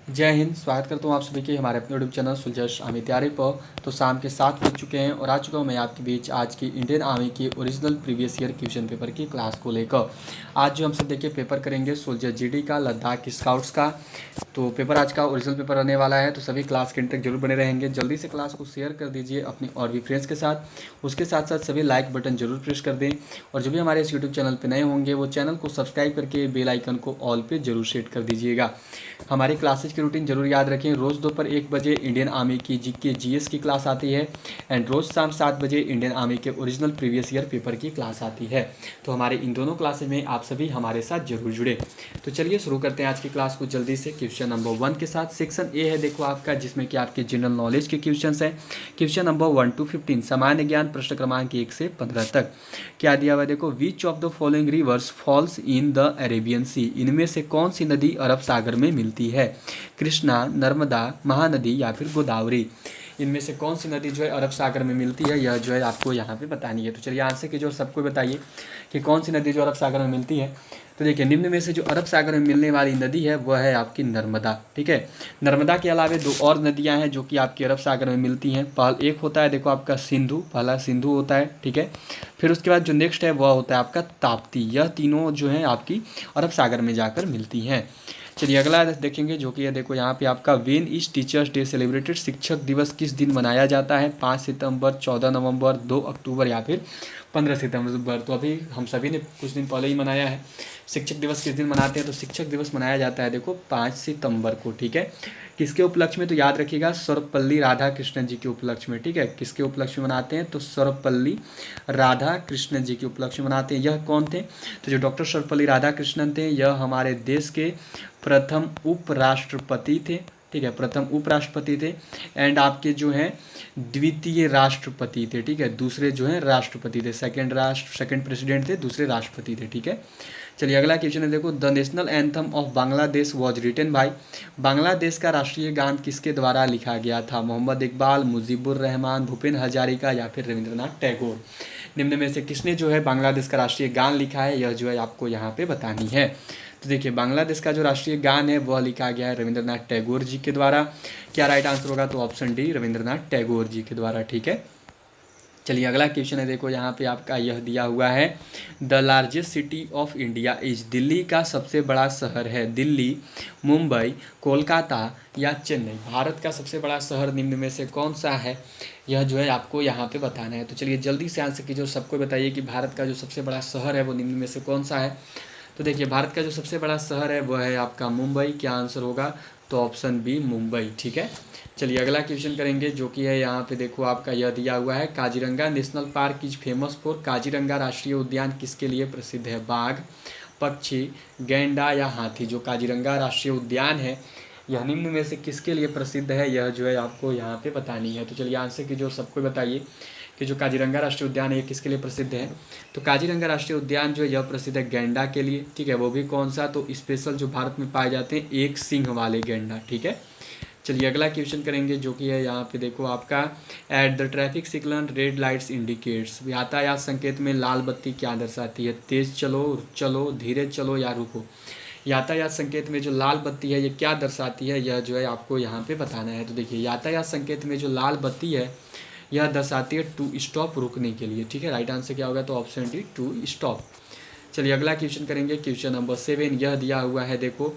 जय हिंद। स्वागत करता हूँ आप सभी के हमारे अपने यूट्यूब चैनल सुलझश आर्मी तैयारी पर। तो शाम के 7 बज चुके हैं और आ चुका हूँ मैं आपके बीच आज की इंडियन आर्मी की original previous year question paper की क्लास को लेकर। आज जो हम सब देखिए पेपर करेंगे सोल्जर जीडी का, लद्दाख स्काउट्स का। तो पेपर आज का ओरिजिनल पेपर रहने वाला है, तो सभी क्लास के अंत तक जरूर बने रहेंगे। जल्दी से क्लास को शेयर कर दीजिए अपने और भी फ्रेंड्स के साथ। उसके साथ साथ सभी लाइक बटन जरूर प्रेस कर दें और जो भी हमारे इस यूट्यूब चैनल पर नए होंगे वो चैनल को सब्सक्राइब करके बेल आइकन को ऑल पे जरूर सेट कर दीजिएगा। हमारी क्लासेज की रूटीन जरूर याद रखें। रोज़ दोपहर 1 बजे इंडियन आर्मी की जीके जीएस की क्लास आती है एंड रोज़ शाम 7 बजे इंडियन आर्मी के ओरिजिनल प्रीवियस ईयर पेपर की क्लास आती है। तो हमारे इन दोनों क्लासेज में आप सभी हमारे साथ जरूर जुड़े। तो चलिए शुरू करते हैं आज की क्लास को जल्दी से क्वेश्चन नंबर 1 के साथ। सेक्शन ए है देखो आपका, जिसमें कि आपके जनरल नॉलेज के क्वेश्चन हैं। क्वेश्चन नंबर 1 to 15 सामान्य ज्ञान, प्रश्न क्रमांक 1 से 15 तक। क्या दिया हुआ है देखो, which of the following rivers falls in the Arabian sea. इनमें से कौन सी नदी अरब सागर में मिलती है? कृष्णा, नर्मदा, महानदी या फिर गोदावरी। इनमें से कौन सी नदी जो है अरब सागर में मिलती है, यह जो है आपको यहाँ पे बतानी है। तो चलिए आंसर की जो सबको बताइए कि कौन सी नदी जो अरब सागर में मिलती है। तो देखिए निम्न में से जो अरब सागर में मिलने वाली नदी है वह है आपकी नर्मदा। ठीक है, नर्मदा के अलावा 2 और नदियां हैं जो कि आपकी अरब सागर में मिलती हैं। एक होता है देखो आपका सिंधु, पहला सिंधु होता है। ठीक है, फिर उसके बाद जो नेक्स्ट है वह होता है आपका ताप्ती। यह तीनों जो है आपकी अरब सागर में जाकर मिलती हैं। चलिए अगला देखेंगे जो कि है देखो यहाँ पे आपका when is teachers day celebrated. शिक्षक दिवस किस दिन मनाया जाता है? 5 सितंबर, 14 नवंबर, 2 अक्टूबर या फिर 15 सितंबर। तो अभी हम सभी ने कुछ दिन पहले ही मनाया है। शिक्षक दिवस किस दिन मनाते हैं? तो शिक्षक दिवस मनाया जाता है देखो 5 सितंबर को। ठीक है, किसके उपलक्ष्य में? तो याद रखिएगा सर्वपल्ली राधाकृष्णन जी के उपलक्ष्य में। ठीक है, किसके उपलक्ष्य में मनाते हैं? तो सर्वपल्ली राधाकृष्णन जी के उपलक्ष्य में मनाते हैं। यह कौन थे? तो जो डॉक्टर सर्वपल्ली राधाकृष्णन थे यह हमारे देश के प्रथम उपराष्ट्रपति थे। ठीक है, प्रथम उपराष्ट्रपति थे एंड आपके जो हैं द्वितीय राष्ट्रपति थे। ठीक है, दूसरे जो हैं राष्ट्रपति थे, सेकंड प्रेसिडेंट थे, दूसरे राष्ट्रपति थे। ठीक है, चलिए अगला क्वेश्चन है देखो, the national anthem of Bangladesh was written by. Bangladesh का राष्ट्रीय गान किसके द्वारा लिखा गया था? मोहम्मद इकबाल, मुजीबुर रहमान, भूपेन हजारिका या फिर रविंद्रनाथ टैगोर। निम्न में से किसने जो है बांग्लादेश का राष्ट्रीय गान लिखा है, यह जो है आपको यहाँ पे बतानी है। तो देखिए बांग्लादेश का जो राष्ट्रीय गान है वह लिखा गया है रविंद्रनाथ टैगोर जी के द्वारा। क्या राइट आंसर होगा? तो ऑप्शन डी, रविंद्रनाथ टैगोर जी के द्वारा। ठीक है, चलिए अगला क्वेश्चन है देखो यहाँ पे आपका यह दिया हुआ है, the largest city of India is. Delhi का सबसे बड़ा शहर है दिल्ली, मुंबई, कोलकाता या चेन्नई। भारत का सबसे बड़ा शहर निम्न में से कौन सा है, यह जो है आपको यहाँ पे बताना है। तो चलिए जल्दी से आंसर कीजिए और सबको बताइए कि भारत का जो सबसे बड़ा शहर है वो निम्न में से कौन सा है। तो देखिए भारत का जो सबसे बड़ा शहर है वह है आपका मुंबई। क्या आंसर होगा? तो ऑप्शन बी, मुंबई। ठीक है, चलिए अगला क्वेश्चन करेंगे जो कि है यहाँ पे देखो आपका यह दिया हुआ है, Kaziranga national park is famous for. Kaziranga राष्ट्रीय उद्यान किसके लिए प्रसिद्ध है? बाघ, पक्षी, गैंडा या हाथी। जो काजीरंगा राष्ट्रीय उद्यान है यह निम्न में से किसके लिए प्रसिद्ध है, यह जो है आपको यहाँ पे बतानी है। तो चलिए आंसर की जो सबको बताइए कि जो काजीरंगा राष्ट्रीय उद्यान है ये किसके लिए प्रसिद्ध है। तो काजीरंगा राष्ट्रीय उद्यान जो है यह प्रसिद्ध है गैंडा के लिए। ठीक है, वो भी कौन सा? तो स्पेशल जो भारत में पाए जाते हैं एक सिंह वाले गैंडा। ठीक है, चलिए अगला क्वेश्चन करेंगे जो कि है यहाँ पे देखो आपका, at the traffic signal red lights indicates. यातायात संकेत में लाल बत्ती क्या दर्शाती है? तेज चलो, चलो, धीरे चलो या रुको। यातायात संकेत में जो लाल बत्ती है ये क्या दर्शाती है, यह जो है आपको यहाँ पे बताना है। तो देखिए यातायात संकेत में जो लाल बत्ती है यह दर्शाती है टू स्टॉप, रुकने के लिए। ठीक है, राइट आंसर क्या होगा? तो ऑप्शन डी, टू स्टॉप। चलिए अगला क्वेश्चन करेंगे, क्वेश्चन नंबर 7। यह दिया हुआ है देखो,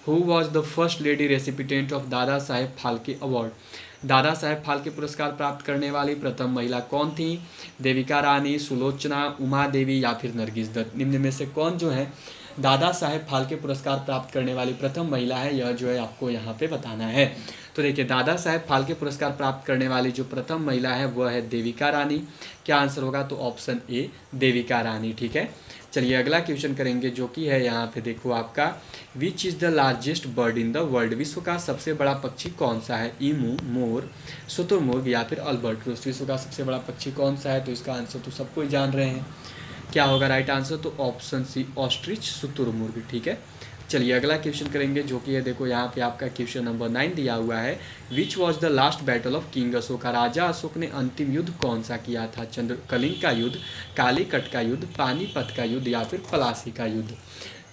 who was the first lady recipient of Dada Saheb Phalke award. दादा साहेब फाल्के पुरस्कार प्राप्त करने वाली प्रथम महिला कौन थी? देविका रानी, सुलोचना, उमा देवी या फिर नरगिस दत्त। निम्न में से कौन जो है दादा साहेब फाल्के पुरस्कार प्राप्त करने वाली प्रथम महिला है, यह जो है आपको यहाँ पे बताना है। तो देखिए दादा साहेब फाल्के पुरस्कार प्राप्त करने वाली जो प्रथम महिला है वह है देविका रानी। क्या आंसर होगा? तो ऑप्शन ए, देविका रानी। ठीक है, चलिए अगला क्वेश्चन करेंगे जो कि है यहाँ पे देखो आपका, which is the largest bird in the world. विश्व का सबसे बड़ा पक्षी कौन सा है? ईमू, मोर, शुतुरमुर्ग या फिर अल्बर्ट्रोस। विश्व का सबसे बड़ा पक्षी कौन सा है? तो इसका आंसर तो सबको ही जान रहे हैं। क्या होगा राइट आंसर? तो ऑप्शन सी, ऑस्ट्रिच, शुतुरमुर्ग। ठीक है, चलिए अगला क्वेश्चन करेंगे जो कि है देखो यहाँ पे आपका क्वेश्चन नंबर 9 दिया हुआ है, which was the last battle of king Ashoka. राजा अशोक ने अंतिम युद्ध कौन सा किया था? कलिंग का युद्ध, कालीकट का युद्ध, पानीपत का युद्ध या फिर पलासी का युद्ध।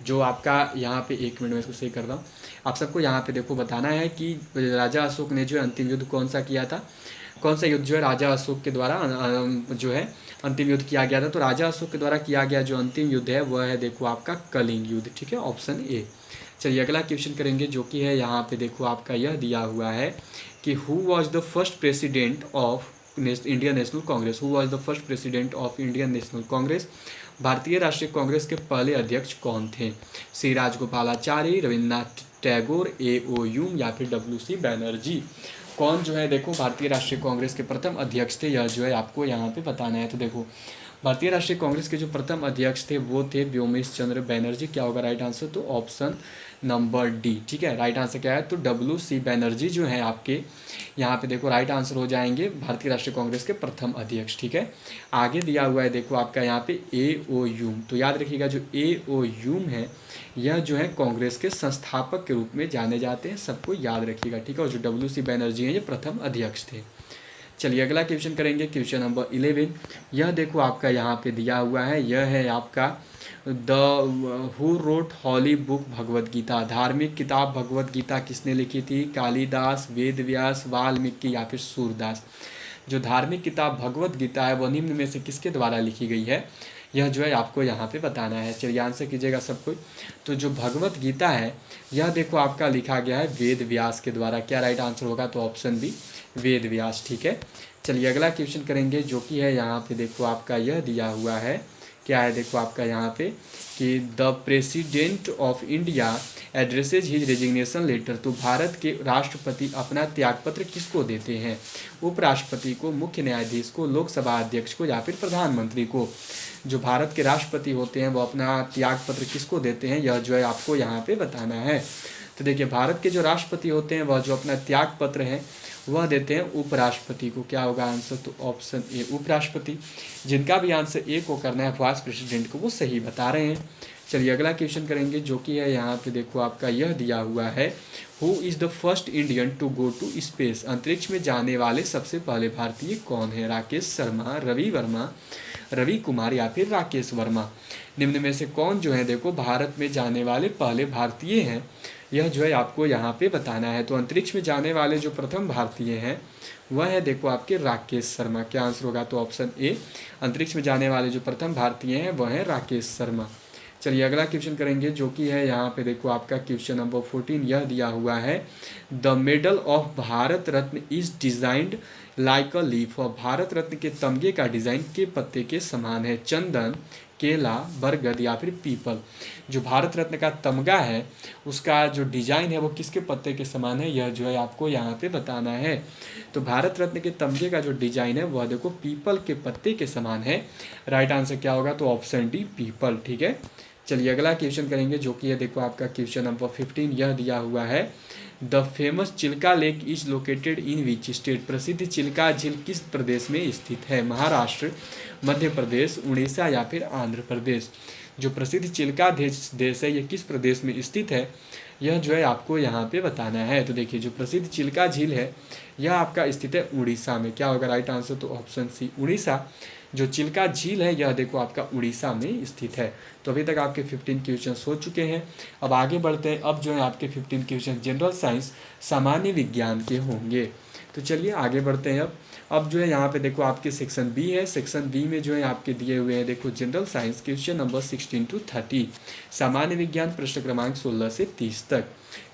जो आपका यहाँ पे 1 मिनट में इसको सही कर रहा हूँ। आप सबको यहाँ पे देखो बताना है कि राजा अशोक ने जो है अंतिम युद्ध कौन सा किया था, कौन सा युद्ध जो है राजा अशोक के द्वारा जो है अंतिम युद्ध किया गया था। तो राजा अशोक के द्वारा किया गया जो अंतिम युद्ध है वह है देखो आपका कलिंग युद्ध, ठीक है, ऑप्शन ए। चलिए अगला क्वेश्चन करेंगे, जो कि है यहाँ पे देखो आपका यह दिया हुआ है कि who was the first president of Indian national Congress. Who was the first president of Indian national Congress. भारतीय राष्ट्रीय कांग्रेस के पहले अध्यक्ष कौन थे? श्री राजगोपालाचारी, रविन्द्रनाथ टैगोर, ए.ओ. ह्यूम या फिर डब्ल्यू.सी. बैनर्जी। कौन जो है देखो भारतीय राष्ट्रीय कांग्रेस के प्रथम अध्यक्ष थे, यह जो है आपको यहाँ पे बताना है। तो देखो भारतीय राष्ट्रीय कांग्रेस के जो प्रथम अध्यक्ष थे वो थे व्योमेश चंद्र बैनर्जी। क्या होगा राइट आंसर? तो ऑप्शन नंबर डी, ठीक है। राइट आंसर क्या है? तो डब्ल्यू.सी. बैनर्जी जो है आपके यहाँ पे देखो राइट आंसर हो जाएंगे भारतीय राष्ट्रीय कांग्रेस के प्रथम अध्यक्ष, ठीक है। आगे दिया हुआ है देखो आपका यहाँ पे ए.ओ. ह्यूम। तो याद रखिएगा जो ए.ओ. ह्यूम है यह जो है कांग्रेस के संस्थापक के रूप में जाने जाते हैं, सबको याद रखिएगा, ठीक है। और जो डब्ल्यू.सी. बैनर्जी हैं ये प्रथम अध्यक्ष थे। चलिए अगला क्वेश्चन करेंगे, क्वेश्चन नंबर 11। यह देखो आपका यहाँ पे दिया हुआ है, यह है आपका the who wrote holy book Bhagavad Gita. धार्मिक किताब भगवद गीता किसने लिखी थी? कालिदास, वेद व्यास, वाल्मीकि या फिर सूरदास। जो धार्मिक किताब भगवद गीता है वह निम्न में से किसके द्वारा लिखी गई है, यह जो है आपको यहाँ पे बताना है। चलिए आंसर कीजिएगा सब कोई। तो जो भगवद गीता है यह देखो आपका लिखा गया है वेद व्यास के द्वारा। क्या राइट आंसर होगा? तो ऑप्शन बी वेद व्यास, ठीक है। चलिए अगला क्वेश्चन करेंगे, जो कि है यहाँ पे देखो आपका यह दिया हुआ है, क्या है देखो आपका यहाँ पे कि the president of India addresses his resignation letter. तो भारत के राष्ट्रपति अपना त्यागपत्र किसको देते हैं? उपराष्ट्रपति को, मुख्य न्यायाधीश को, लोकसभा अध्यक्ष को या फिर प्रधानमंत्री को। जो भारत के राष्ट्रपति होते हैं वो अपना त्यागपत्र किसको देते हैं, यह जो है आपको यहाँ पे बताना है। तो देखिए भारत के जो राष्ट्रपति होते हैं वह जो अपना त्यागपत्र है वह देते हैं उपराष्ट्रपति को। क्या होगा आंसर? तो ऑप्शन ए उपराष्ट्रपति। जिनका भी आंसर ए को करना है वाइस प्रेसिडेंट को वो सही बता रहे हैं। चलिए अगला क्वेश्चन करेंगे, जो कि है यहाँ पे देखो आपका यह दिया हुआ है, who is the first Indian to go to space. अंतरिक्ष में जाने वाले सबसे पहले भारतीय कौन है? राकेश शर्मा, रवि वर्मा, रवि कुमार या फिर राकेश वर्मा। निम्न में से कौन जो है देखो भारत में जाने वाले पहले भारतीय हैं, यह जो है आपको यहाँ पे बताना है। तो अंतरिक्ष में जाने वाले जो प्रथम भारतीय हैं वह है देखो आपके राकेश शर्मा। क्या आंसर होगा? तो ऑप्शन ए अंतरिक्ष में जाने वाले जो प्रथम भारतीय हैं वह है राकेश शर्मा। चलिए अगला क्वेश्चन करेंगे, जो कि है यहाँ पे देखो आपका क्वेश्चन नंबर 14। यह दिया हुआ है, the medal of Bharat Ratna is designed like a leaf. और भारत रत्न के तमगे का डिजाइन के पत्ते के समान है? चंदन, केला, बरगद या फिर पीपल। जो भारत रत्न का तमगा है उसका जो डिजाइन है वो किसके पत्ते के समान है, यह जो है आपको यहाँ पे बताना है। तो भारत रत्न के तमगे का जो डिजाइन है वह देखो पीपल के पत्ते के समान है। राइट आंसर क्या होगा? तो ऑप्शन डी पीपल, ठीक है। चलिए अगला क्वेश्चन करेंगे, जो कि है देखो आपका क्वेश्चन नंबर 15। यह दिया हुआ है, the famous Chilka lake is located in which state. प्रसिद्ध चिल्का झील किस प्रदेश में स्थित है? महाराष्ट्र, मध्य प्रदेश, उड़ीसा या फिर आंध्र प्रदेश। जो प्रसिद्ध चिल्का देश है ये किस प्रदेश में स्थित है, यह जो है आपको यहाँ पे बताना है। तो देखिए जो प्रसिद्ध चिल्का झील है यह आपका स्थित है उड़ीसा में। क्या होगा राइट आंसर? तो ऑप्शन सी उड़ीसा। जो चिल्का झील है यह देखो आपका उड़ीसा में स्थित है। तो अभी तक आपके 15 क्वेश्चन हो चुके हैं। अब आगे बढ़ते हैं। अब जो है आपके 15 क्वेश्चन जनरल साइंस सामान्य विज्ञान के होंगे। तो चलिए आगे बढ़ते हैं। अब जो है यहाँ पे देखो आपके सेक्शन बी है। सेक्शन बी में जो है आपके दिए हुए हैं देखो general science question number 16 to 30, सामान्य विज्ञान प्रश्न क्रमांक 16 से 30 तक।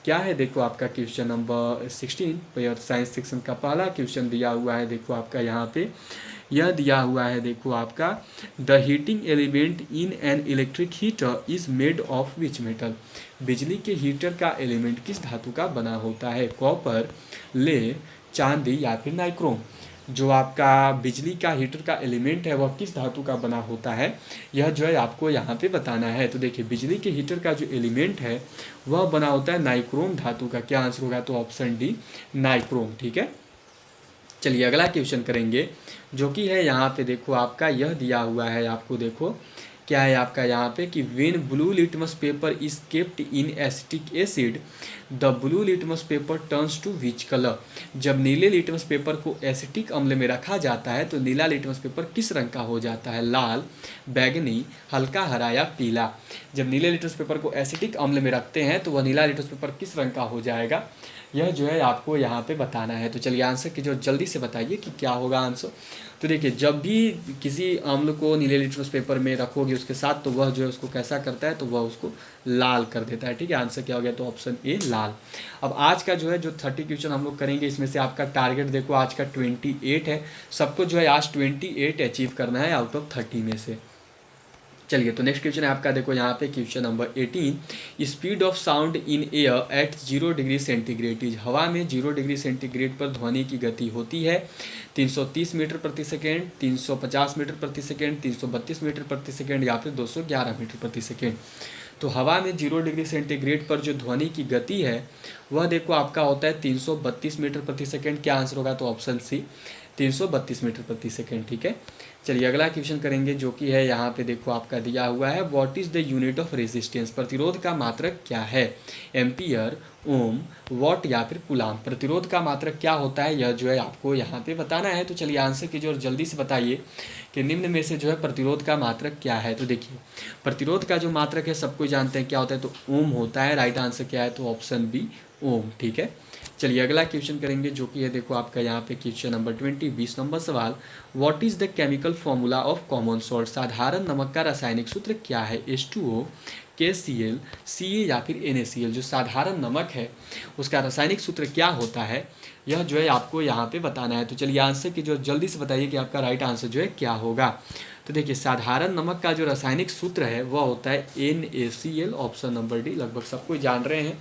क्या है देखो आपका क्वेश्चन नंबर 16 साइंस सेक्शन का पहला क्वेश्चन दिया हुआ है देखो आपका यहाँ पे यह दिया हुआ है देखो आपका, the heating element in an electric heater is made of which metal. बिजली के हीटर का एलिमेंट किस धातु का बना होता है? कॉपर, ले, चांदी या फिर नाइक्रोम। जो आपका बिजली का हीटर का एलिमेंट है वह किस धातु का बना होता है, यह जो है आपको यहाँ पे बताना है। तो देखिए बिजली के हीटर का जो एलिमेंट है वह बना होता है नाइक्रोम धातु का। क्या आंसर होगा? तो ऑप्शन डी नाइक्रोम, ठीक है। चलिए अगला क्वेश्चन करेंगे, जो कि है यहाँ पे देखो आपका यह दिया हुआ है आपको देखो क्या है आपका यहाँ पे कि when blue litmus paper is kept in acetic acid the blue litmus paper turns to which colour. जब नीले लिटमस पेपर को एसिटिक अम्ल में रखा जाता है तो नीला लिटमस पेपर किस रंग का हो जाता है, लाल, बैगनी, हल्का हरा या पीला। जब नीले लिटमस पेपर को एसिटिक अम्ल में रखते हैं तो वह नीला लिटमस पेपर किस रंग का हो जाएगा, यह जो है आपको यहाँ पे बताना है। तो चलिए आंसर की जो जल्दी से बताइए कि क्या होगा आंसर। तो देखिए जब भी किसी अम्ल को नीले लिटमस पेपर में रखोगे उसके साथ तो वह जो है उसको कैसा करता है, तो वह उसको लाल कर देता है। ठीक है, आंसर क्या हो गया, तो ऑप्शन ए लाल। अब आज का जो है जो 30 क्वेश्चन हम लोग करेंगे, इसमें से आपका टारगेट देखो आज का 28 है। सबको जो है आज 28 अचीव करना है आउट ऑफ 30 में से। चलिए तो नेक्स्ट क्वेश्चन है आपका, देखो यहाँ पे question number 18, speed of sound in air at 0 degree centigrade is. हवा में 0 डिग्री सेंटीग्रेड पर ध्वनि की गति होती है 330 मीटर प्रति सेकेंड, 350 मीटर प्रति सेकेंड, 332 मीटर प्रति सेकेंड या फिर 211 मीटर प्रति सेकेंड। तो हवा में 0 डिग्री सेंटीग्रेड पर जो ध्वनि की गति है वह देखो आपका होता है 332 मीटर प्रति सेकेंड। क्या आंसर होगा, तो ऑप्शन सी 332 मीटर प्रति सेकेंड। ठीक है, चलिए अगला क्वेश्चन करेंगे जो कि है यहाँ पे देखो आपका दिया हुआ है, what is the unit of resistance. प्रतिरोध का मात्रक क्या है, एम्पियर, ओम, वॉट या फिर कूलाम। प्रतिरोध का मात्रक क्या होता है, यह जो है आपको यहाँ पे बताना है। तो चलिए आंसर कीजिए और जल्दी से बताइए कि निम्न में से जो है प्रतिरोध का मात्रक क्या है। तो देखिए प्रतिरोध का जो मात्रक है सबको जानते हैं क्या होता है, तो ओम होता है। राइट आंसर क्या है, तो ऑप्शन बी ओम। ठीक है, चलिए अगला क्वेश्चन करेंगे जो कि है देखो आपका यहाँ पे क्वेश्चन नंबर 20, 20 नंबर सवाल, what is the chemical formula of common salt. साधारण नमक का रासायनिक सूत्र क्या है, H2O, KCl, Ca या फिर NaCl। जो साधारण नमक है उसका रासायनिक सूत्र क्या होता है, यह जो है आपको यहाँ पे बताना है। तो चलिए आंसर की जो जल्दी से बताइए कि आपका राइट आंसर जो है क्या होगा। तो देखिए साधारण नमक का जो रासायनिक सूत्र है वह होता है NaCl, ऑप्शन नंबर डी। लगभग सब कोई जान रहे हैं।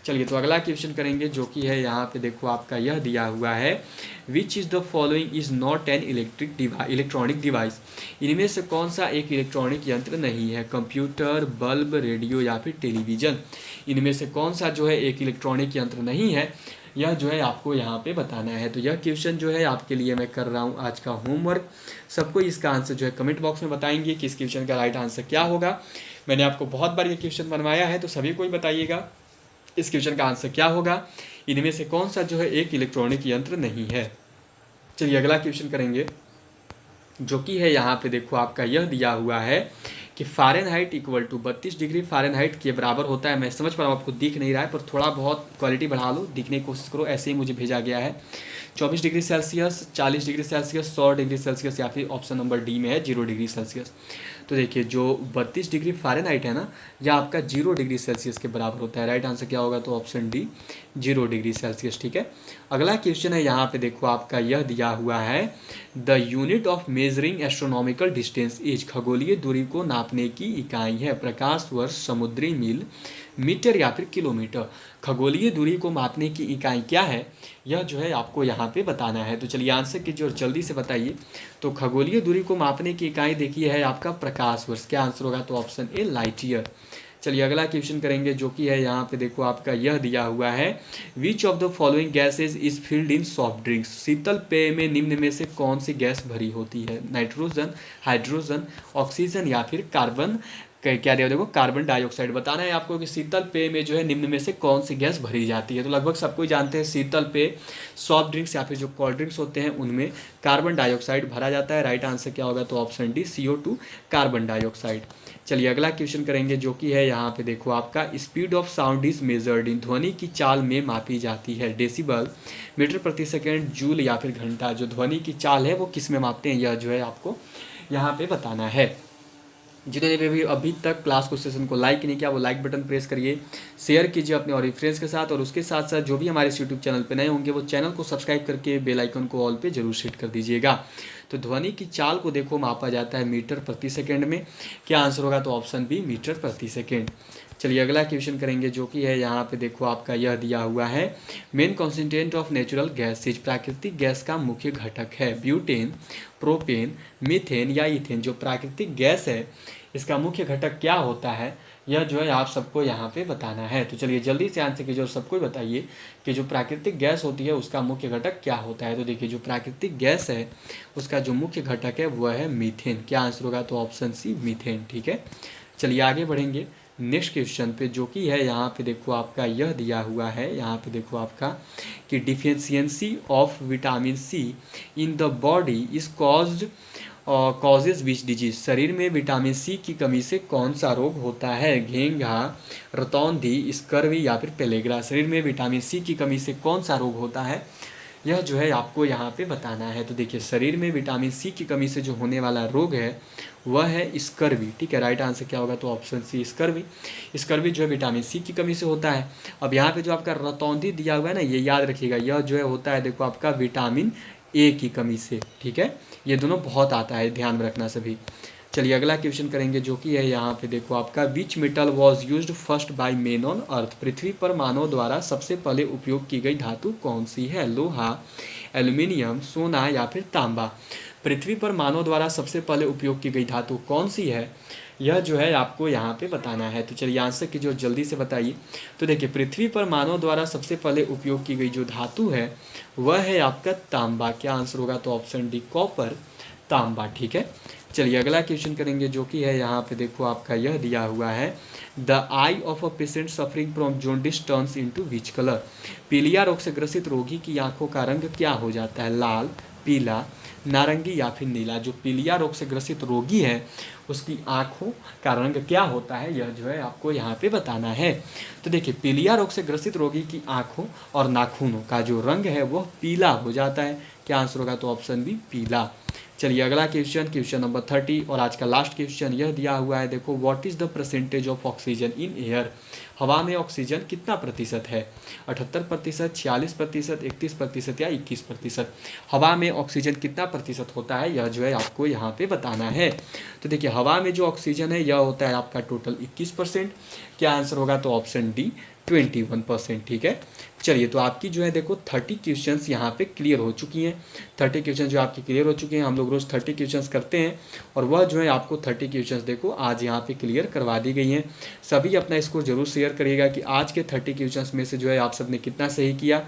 चलिए तो अगला क्वेश्चन करेंगे जो कि है यहाँ पे देखो आपका यह दिया हुआ है, which is the following is not an electronic device. इनमें से कौन सा एक इलेक्ट्रॉनिक यंत्र नहीं है, कंप्यूटर, बल्ब, रेडियो या फिर टेलीविज़न। इनमें से कौन सा जो है एक इलेक्ट्रॉनिक यंत्र नहीं है, यह जो है आपको यहाँ पे बताना है। तो यह क्वेश्चन जो है आपके लिए मैं कर रहा हूँ आज का होमवर्क। सबको इसका आंसर जो है कमेंट बॉक्स में बताएंगे कि इस क्वेश्चन का राइट आंसर क्या होगा। मैंने आपको बहुत बार ये क्वेश्चन बनवाया है तो सभी को ही बताइएगा इस क्वेश्चन का आंसर क्या होगा, इनमें से कौन सा जो है एक इलेक्ट्रॉनिक यंत्र नहीं है। चलिए अगला क्वेश्चन करेंगे जो कि है यहाँ पे देखो आपका यह दिया हुआ है कि Fahrenheit equal to 32 degree Fahrenheit के बराबर होता है। मैं समझ पा रहा हूँ आपको दिख नहीं रहा है, पर थोड़ा बहुत क्वालिटी बढ़ा लो, दिखने की कोशिश करो। ऐसे ही मुझे भेजा गया है 24 degree Celsius, 40 degree Celsius, 100 degree Celsius या फिर ऑप्शन नंबर डी में है 0 डिग्री सेल्सियस। तो देखिए जो 32 डिग्री फ़ारेनहाइट है ना, यह आपका 0 डिग्री सेल्सियस के बराबर होता है। राइट आंसर क्या होगा, तो ऑप्शन डी 0 डिग्री सेल्सियस। ठीक है, अगला क्वेश्चन है यहाँ पे देखो आपका यह दिया हुआ है, the unit of measuring astronomical distance is. खगोलीय दूरी को नापने की इकाई है, प्रकाश वर्ष, समुद्री मील, मीटर या फिर किलोमीटर। खगोलीय दूरी को मापने की इकाई क्या है, यह जो है आपको यहाँ पे बताना है। तो चलिए आंसर कीजिए और जल्दी से बताइए। तो खगोलीय दूरी को मापने की इकाई देखिए है आपका प्रकाश वर्ष। क्या आंसर होगा, तो ऑप्शन ए लाइट ईयर। चलिए अगला क्वेश्चन करेंगे जो कि है यहाँ पे देखो आपका यह दिया हुआ है, which of the following gases is filled in soft drinks. शीतल पेय में निम्न में से कौन सी गैस भरी होती है, नाइट्रोजन, हाइड्रोजन, ऑक्सीजन या फिर कार्बन। क्या दिया देखो कार्बन डाइऑक्साइड। बताना है आपको कि शीतल पेय में जो है निम्न में से कौन सी गैस भरी जाती है। तो लगभग सबको जानते हैं शीतल पेय, सॉफ्ट ड्रिंक्स या फिर जो कोल्ड ड्रिंक्स होते हैं उनमें कार्बन डाइऑक्साइड भरा जाता है। राइट आंसर क्या होगा, तो option D CO2 carbon dioxide. चलिए अगला क्वेश्चन करेंगे जो कि है यहाँ पे देखो आपका, speed of sound is measured in. ध्वनि की चाल में मापी जाती है, डेसिबल, मीटर प्रति सेकेंड, जूल या फिर घंटा। जो ध्वनि की चाल है वो किस में मापते हैं, यह जो है आपको यहाँ पे बताना है। जिन्होंने भी अभी तक क्लास को सेशन को लाइक नहीं किया वो लाइक बटन प्रेस करिए, शेयर कीजिए अपने और फ्रेंड्स के साथ, और उसके साथ साथ जो भी हमारे यूट्यूब चैनल पे नए होंगे वो चैनल को सब्सक्राइब करके बेल आइकन को ऑल पे जरूर सेट कर दीजिएगा। तो ध्वनि की चाल को देखो मापा जाता है मीटर प्रति सेकेंड में। क्या आंसर होगा, तो ऑप्शन बी मीटर प्रति सेकेंड। चलिए अगला क्वेश्चन करेंगे जो कि है यहाँ पे देखो आपका यह दिया हुआ है, मेन कॉन्सेंट्रेंट ऑफ नेचुरल गैसेज। प्राकृतिक गैस का मुख्य घटक है, ब्यूटेन, प्रोपेन, मीथेन या इथेन। जो प्राकृतिक गैस है इसका मुख्य घटक क्या होता है, यह जो है आप सबको यहाँ पे बताना है। तो चलिए जल्दी से आंसर कीजिए और सबको ही बताइए कि जो प्राकृतिक गैस होती है उसका मुख्य घटक क्या होता है। तो देखिए जो प्राकृतिक गैस है उसका जो मुख्य घटक है वह है मीथेन। क्या आंसर होगा? तो ऑप्शन सी मीथेन। ठीक है, चलिए आगे बढ़ेंगे नेक्स्ट क्वेश्चन पे, जो कि है यहाँ पे देखो आपका यह दिया हुआ है, यहाँ पे देखो आपका कि deficiency of vitamin C in the body is causes which disease. शरीर में विटामिन सी की कमी से कौन सा रोग होता है? घेंघा, रतौंधी, स्कर्वी या फिर पेलेग्रा। शरीर में विटामिन सी की कमी से कौन सा रोग होता है, यह जो है आपको यहाँ पे बताना है। तो देखिए शरीर में विटामिन सी की कमी से जो होने वाला रोग है वह है स्कर्वी। ठीक है, राइट आंसर क्या होगा? तो ऑप्शन सी स्कर्वी। स्कर्वी जो है विटामिन सी की कमी से होता है। अब यहाँ पे जो आपका रतौंधी दिया हुआ है ना, ये याद रखिएगा, यह जो है होता है देखो आपका विटामिन ए की कमी से। ठीक है, ये दोनों बहुत आता है, ध्यान में रखना सभी। चलिए अगला क्वेश्चन करेंगे, जो कि है यहाँ पे देखो आपका which metal was used first by man on earth. पृथ्वी पर मानव द्वारा सबसे पहले उपयोग की गई धातु कौन सी है? लोहा, एल्यूमिनियम, सोना या फिर तांबा। पृथ्वी पर मानव द्वारा सबसे पहले उपयोग की गई धातु कौन सी है, यह जो है आपको यहाँ पे बताना है। तो चलिए आंसर की जो जल्दी से बताइए। तो देखिए पृथ्वी पर मानव द्वारा सबसे पहले उपयोग की गई जो धातु है वह है आपका तांबा। क्या आंसर होगा? तो ऑप्शन डी कॉपर, तांबा। ठीक है, चलिए अगला क्वेश्चन करेंगे, जो कि है यहाँ पे देखो आपका यह दिया हुआ है the I of a patient suffering from jaundice turns into which colour. पीलिया रोग से ग्रसित रोगी की आंखों का रंग क्या हो जाता है? लाल, पीला, नारंगी या फिर नीला। जो पीलिया रोग से ग्रसित रोगी है उसकी आंखों का रंग क्या होता है, यह जो है आपको यहाँ पे बताना है। तो देखिए पीलिया रोग से ग्रसित रोगी की आंखों और नाखूनों का जो रंग है वह पीला हो जाता है। क्या आंसर होगा? तो ऑप्शन बी पीला। चलिए अगला क्वेश्चन नंबर 30 और आज का लास्ट क्वेश्चन यह दिया हुआ है देखो what is the percentage of oxygen in air. हवा में ऑक्सीजन कितना प्रतिशत है? 78%, 46%, 31% या 21%। हवा में ऑक्सीजन कितना प्रतिशत होता है, यह जो है आपको यहाँ पे बताना है। तो देखिए हवा में जो ऑक्सीजन है यह होता है आपका टोटल 21%। क्या आंसर होगा? तो ऑप्शन डी 21%। ठीक है, चलिए तो आपकी जो है देखो 30 क्वेश्चंस यहाँ पे क्लियर हो चुकी हैं। 30 क्वेश्चन जो आपकी क्लियर हो चुके हैं, हम लोग रोज़ 30 क्वेश्चंस करते हैं और वह जो है आपको 30 क्वेश्चंस देखो आज यहाँ पे क्लियर करवा दी गई हैं। सभी अपना स्कोर जरूर शेयर करिएगा कि आज के 30 क्वेश्चंस में से जो है आप सबने कितना सही किया।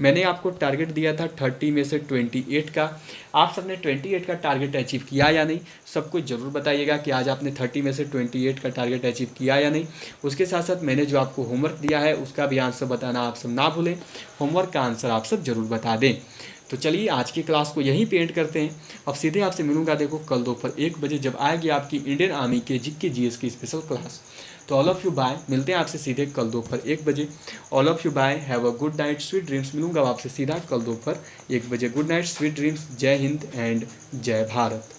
मैंने आपको टारगेट दिया था 30 में से 28 का, आप सबने 28 का टारगेट अचीव किया या नहीं, सब कुछ जरूर बताइएगा कि आज आपने 30 में से 28 का टारगेट अचीव किया या नहीं। उसके साथ साथ मैंने जो आपको होमवर्क दिया है उसका भी आंसर बताना आप सब ना भूलें, होमवर्क का आंसर आप सब जरूर बता दें। तो चलिए आज की क्लास को यहीं पे एंड करते हैं। अब सीधे आपसे मिलूंगा देखो कल दोपहर 1 बजे जब आएगी आपकी इंडियन आर्मी के जीके जीएस की स्पेशल क्लास। तो ऑल ऑफ यू बाय, मिलते हैं आपसे सीधे कल दोपहर 1 बजे। All of you bye, have a good night, sweet dreams. मिलूंगा आपसे सीधा कल दोपहर 1 बजे। Good night, sweet dreams. जय हिंद एंड जय भारत।